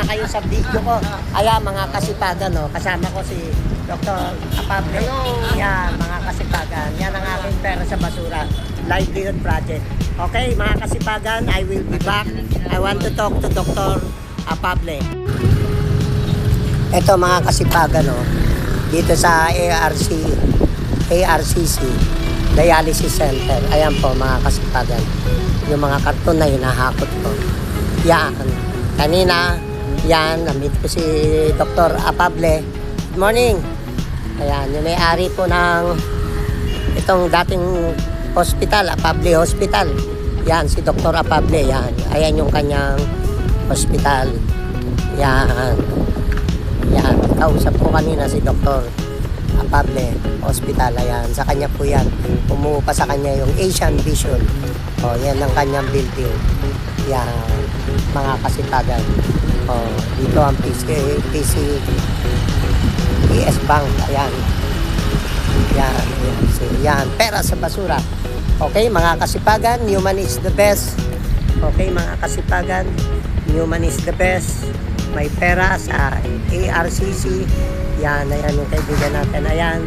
kayo sa video ko. Ayan, mga kasipagan, no? Kasama ko si Dr. Apable. Yan, mga kasipagan. Yan ang aking pera sa basura. Livelihood Project. Okay, mga kasipagan, I will be back. I want to talk to Dr. Apable. Ito, mga kasipagan, no? Dito sa ARCC Dialysis Center. Ayan po, mga kasipagan. Yung mga karton na hinahakot ko. Yan. Kanina, yan, na-meet ko si Dr. Apable. Good morning. Ayan, yung may-ari po ng itong dating hospital, Apable Hospital. Yan, si Dr. Apable. Yan. Ayan yung kanyang hospital. Yan. Yan. Kausap ko kanina si Dr. Apable Hospital. Ayan. Sa kanya po yan. Pumupa sa kanya yung Asian Vision. O, yan ang kanyang building. Yan. Mga kasipagan. O, dito ang PS Bank. Ayan. Yan. Yan. Pera sa basura. Okay, mga kasipagan. Human is the best. Okay, mga kasipagan. Human is the best. May pera sa ARCC. Yan, ayan yung kaibigan natin. Ayan,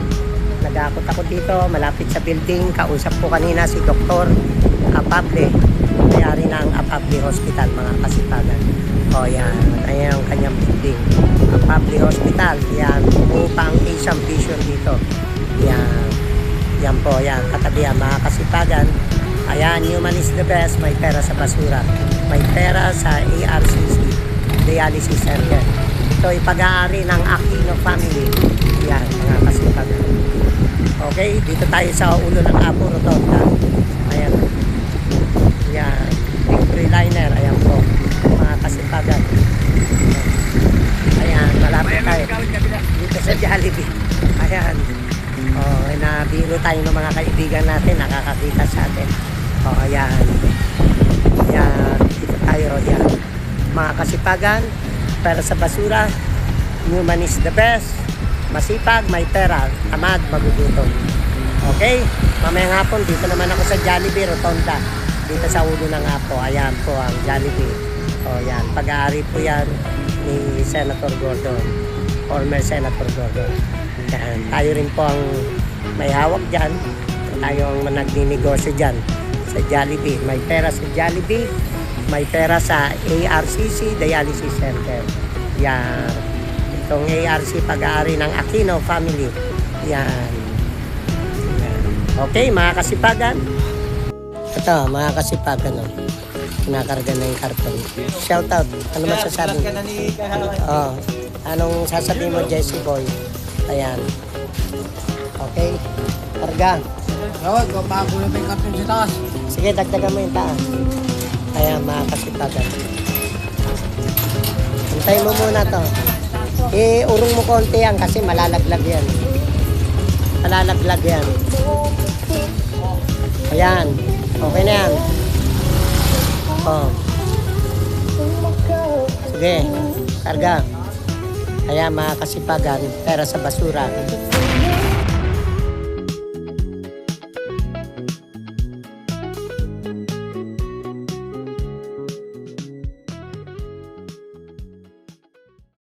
nag-aakot ako dito, malapit sa building. Kausap ko kanina si Dr. Apable. Mayari ng Apable Hospital, mga kasipagan. O yan, ayan yung kanyang building. Apable Hospital, yan. Upang Asian Vision dito. Yan, yan po, yan. Katabi yan, mga kasipagan. Ayan, human is the best. May pera sa basura. May pera sa ARCC Dialysis Center. Ito ay pag-aari ng Aquino family. Yan, mga kasipagan. Okay, dito tayo sa ulo ng Apo Rotonda. Ayan. Yan, yung liner. Ayan po, mga kasipagan. Ayan, malapit tayo. Dito sa Jollibee. Ayan. Oh, nabiro tayo ng mga kaibigan natin. Nakakakita sa atin. Oh, ayan. Ayan, dito tayo. Ayan. Mga kasipagan, pera sa basura, human is the best, masipag, may pera, tamad, magugutom. Okay, mamayang hapon, dito naman ako sa Jollibee, Rotonda, dito sa ulo ng Apo. Ayan po ang Jollibee. O yan, pag-aari po yan ni Senator Gordon, former Senator Gordon. Yan, tayo rin po ang may hawak dyan, tayo ang nagninegosyo dyan sa Jollibee. May pera sa Jollibee, may pera sa ARCC Dialysis Center. Yan. Itong ARC pag-aari ng Aquino family. Yan. Yan. Okay, mga kasipagan. Ito, mga kasipagan. Oh. Kinakarga na yung karton. Shout out. Ano masasabi mo? Oh, anong sasabihin mo, Jesse Boy? Ayan. Okay. Karga. Rawag, papagulo pa yung karton sa taas. Sige, dagdagan mo yung taas. Ayan, mga kasipagan. Hintayin mo muna to. Urong mo konti yan kasi malalaglag yan. Malalaglag yan. Ayan. Okay na yan. Oh. Sige. Karga. Ayan, mga kasipagan. Pera sa basura.